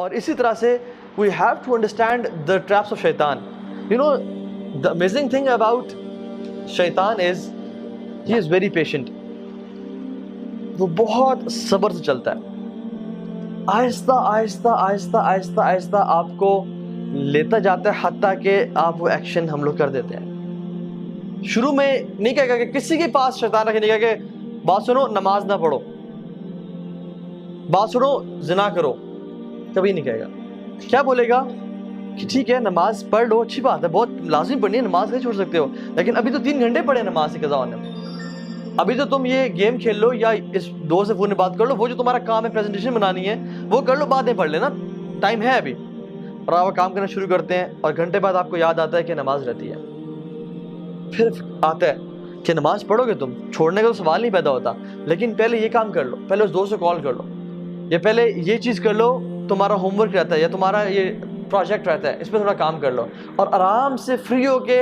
اور اسی طرح سے we have to understand the traps of shaitan. You know, the amazing thing about shaitan is he is very patient. وہ بہت صبر سے چلتا ہے، آہستہ آہستہ آہستہ آہستہ آہستہ آپ کو لیتا جاتا ہے، حتیٰ کہ آپ وہ ایکشن ہم لوگ کر دیتے ہیں۔ شروع میں نہیں کہے گا کہ کسی کے پاس شیطان رکھے، نہیں کہے کہ بات سنو نماز نہ پڑھو، بات سنو زنا کرو، کبھی نہیں کہے گا۔ کیا بولے گا کہ ٹھیک ہے نماز پڑھ لو، اچھی بات ہے، بہت لازمی پڑھنی ہے، نماز نہیں چھوڑ سکتے ہو، لیکن ابھی تو 3 گھنٹے پڑھے نماز کی قضا ہونے میں، ابھی تو تم یہ گیم کھیل لو یا اس دوست سے فون میں بات کر لو، وہ جو تمہارا کام ہے پریزنٹیشن بنانی ہے وہ کر لو، بعد میں پڑھ لینا، ٹائم ہے ابھی۔ اور آپ کام کرنا شروع کرتے ہیں اور گھنٹے بعد آپ کو یاد آتا ہے کہ نماز رہتی ہے، پھر آتا ہے کہ نماز پڑھو گے تم، چھوڑنے کا تو سوال نہیں پیدا ہوتا، لیکن پہلے یہ کام کر لو، پہلے اس دوست سے کال کر لو، یا پہلے یہ چیز کر لو، تمہارا ہوم ورک رہتا ہے یا تمہارا یہ پروجیکٹ رہتا ہے، اس پہ تھوڑا کام کر لو، اور آرام سے فری ہو کے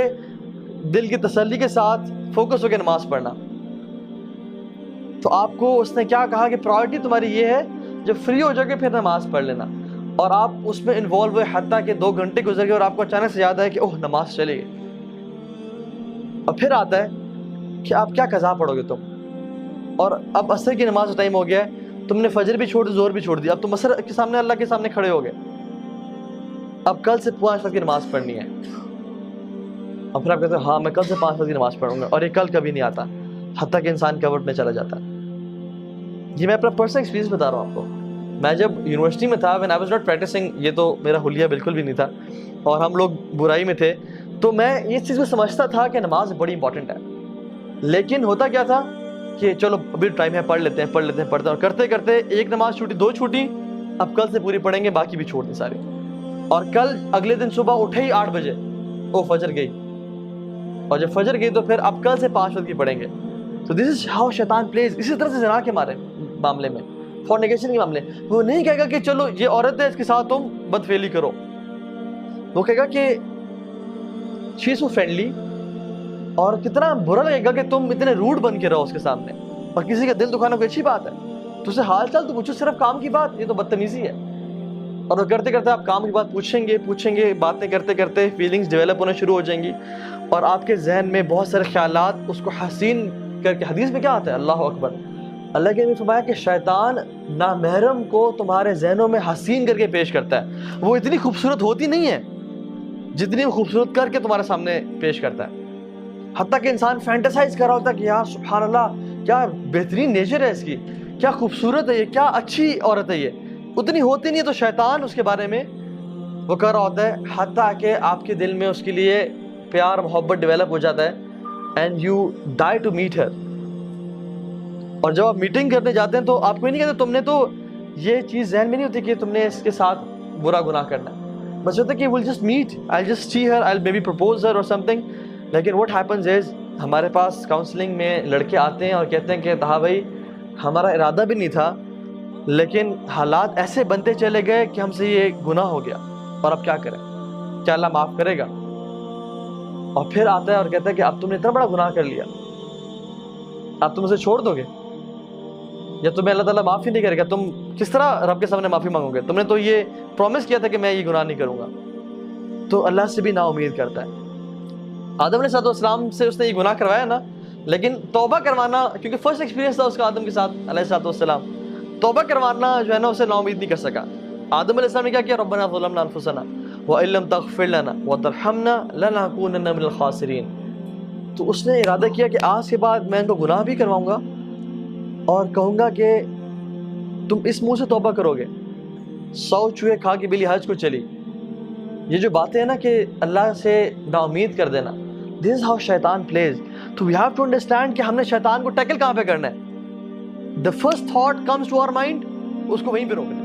دل کی تسلی کے ساتھ فوکس ہو کے نماز پڑھنا۔ تو آپ کو اس نے کیا کہا کہ پرائورٹی تمہاری یہ ہے، جب فری ہو جاؤ گے پھر نماز پڑھ لینا، اور آپ اس میں انوالو ہوئے حتیٰ کہ 2 گھنٹے گزر گئے اور آپ کو اچانک سے یاد آیا کہ اوہ نماز چلے گئی، اور پھر آتا ہے کہ آپ کیا قضا پڑھو گے تم، اور اب عصر کی نماز کا ٹائم ہو گیا ہے، تم نے فجر بھی چھوڑ دی، ظہر بھی چھوڑ دی، اب تم عصر کے سامنے اللہ کے سامنے کھڑے ہو گئے، اب کل سے 5 وقت کی نماز پڑھنی ہے، اور پھر آپ کہتے ہیں ہاں میں کل سے 5 وقت کی نماز پڑھوں گا، اور یہ کل کبھی نہیں آتا، حتیٰ کہ انسان کورٹ میں چلا جاتا ہے۔ یہ میں اپنا پرسنل ایکسپیرینس بتا رہا ہوں آپ کو۔ میں جب یونیورسٹی میں تھا، when I was not practicing، یہ تو میرا حلیہ بالکل بھی نہیں تھا، اور ہم لوگ برائی میں تھے، تو میں اس چیز کو سمجھتا تھا کہ نماز بڑی امپورٹنٹ ہے، لیکن ہوتا کیا تھا کہ چلو ابھی ٹائم ہے، پڑھ لیتے ہیں پڑھتے ہیں، اور کرتے کرتے ایک نماز چھوٹی، 2 چھوٹی، اب کل سے پوری پڑھیں گے، باقی بھی چھوڑ دیں ساری، اور کل اگلے دن صبح اٹھے ہی 8 بجے، او فجر گئی، اور جب فجر گئی تو پھر اب کل سے 5 وقت کی پڑھیں گے۔ So this is how شیطان plays۔ اسی طرح سے زنا کے معاملے میں، فورنیکیشن کے معاملے، وہ نہیں کہے گا کہ چلو یہ عورت ہے اس کے ساتھ تم بدفعلی کرو، وہ کہے گا کہ she is so friendly، اور کتنا برا لگے گا کہ تم اتنے روڈ بن کے رہو اس کے سامنے، اور کسی کا دل دکھانا کوئی اچھی بات ہے، تو اسے حال چال تو پوچھو، صرف کام کی بات یہ تو بدتمیزی ہے۔ اور وہ کرتے کرتے آپ کام کی بات پوچھیں گے، باتیں کرتے کرتے فیلنگز ڈیولپ ہونا شروع ہو جائیں گی، اور آپ کے ذہن میں بہت سارے خیالات اس کو حسین کر کے، حدیث میں کیا آتا ہے، اللہ اکبر، اللہ کے نے فرمایا کہ شیطان نامحرم کو تمہارے ذہنوں میں حسین کر کے پیش کرتا ہے، وہ اتنی خوبصورت ہوتی نہیں ہے جتنی وہ خوبصورت کر کے تمہارے سامنے پیش کرتا ہے، حتیٰ کہ انسان فینٹیسائز کر رہا ہوتا ہے کہ یار سبحان اللہ کیا بہترین نیچر ہے اس کی، کیا خوبصورت ہے یہ، کیا اچھی عورت ہے یہ، اتنی ہوتی نہیں ہے، تو شیطان اس کے بارے میں وہ کر رہا ہوتا ہے، حتیٰ کہ آپ کے دل میں اس کے لیے پیار محبت ڈیولپ ہو جاتا ہے، and you die to meet her. اور جب آپ میٹنگ کرنے جاتے ہیں تو آپ کو نہیں کہتے تم نے تو یہ چیز ذہن میں نہیں ہوتی کہ تم نے اس کے ساتھ برا گناہ کرنا ہے، بس ہوتا ہے کہ we'll just meet, I'll just see her, I'll maybe propose her or something۔ لیکن what happens is ہمارے پاس کاؤنسلنگ میں لڑکے آتے ہیں اور کہتے ہیں کہ ہاں بھائی ہمارا ارادہ بھی نہیں تھا، لیکن حالات ایسے بنتے چلے گئے کہ ہم سے یہ گناہ ہو گیا، اور اب کیا کریں، کیا اللہ معاف کرے گا؟ اور پھر آتا ہے اور کہتا ہے کہ اب تم نے اتنا بڑا گناہ کر لیا، اب تم اسے چھوڑ دو گے، یا تمہیں اللہ تعالیٰ معاف ہی نہیں کرے گا؟ تم کس طرح رب کے سامنے معافی مانگو گے؟ تم نے تو یہ پرومس کیا تھا کہ میں یہ گناہ نہیں کروں گا۔ تو اللہ سے بھی نا امید کرتا ہے۔ آدم علیہ السلام سے اس نے یہ گناہ کروایا نا، لیکن توبہ کروانا، کیونکہ فرسٹ ایکسپیرینس تھا اس کا آدم کے ساتھ علیہ السلام، توبہ کروانا جو ہے نا اسے نا امید نہیں کر سکا۔ آدم علیہ السلام نے کیا کیا، ربنا ظلمنا انفسنا وان لم تغفر لنا وترحمنا لنکونن من الخاسرین۔ تو اس نے ارادہ کیا کہ آج کے بعد میں ان کو گناہ بھی کرواؤں گا، اور کہوں گا کہ تم اس منہ سے توبہ کرو گے، 100 چوہے کھا کے بلی حج کو چلی۔ یہ جو باتیں ہیں نا کہ اللہ سے نا امید کر دینا، this is how شیطان plays۔ تو we have to understand کہ ہم نے شیطان کو ٹیکل کہاں پہ کرنا ہے۔ the first thought comes to our mind، اس کو وہیں پہ روکنا ہے۔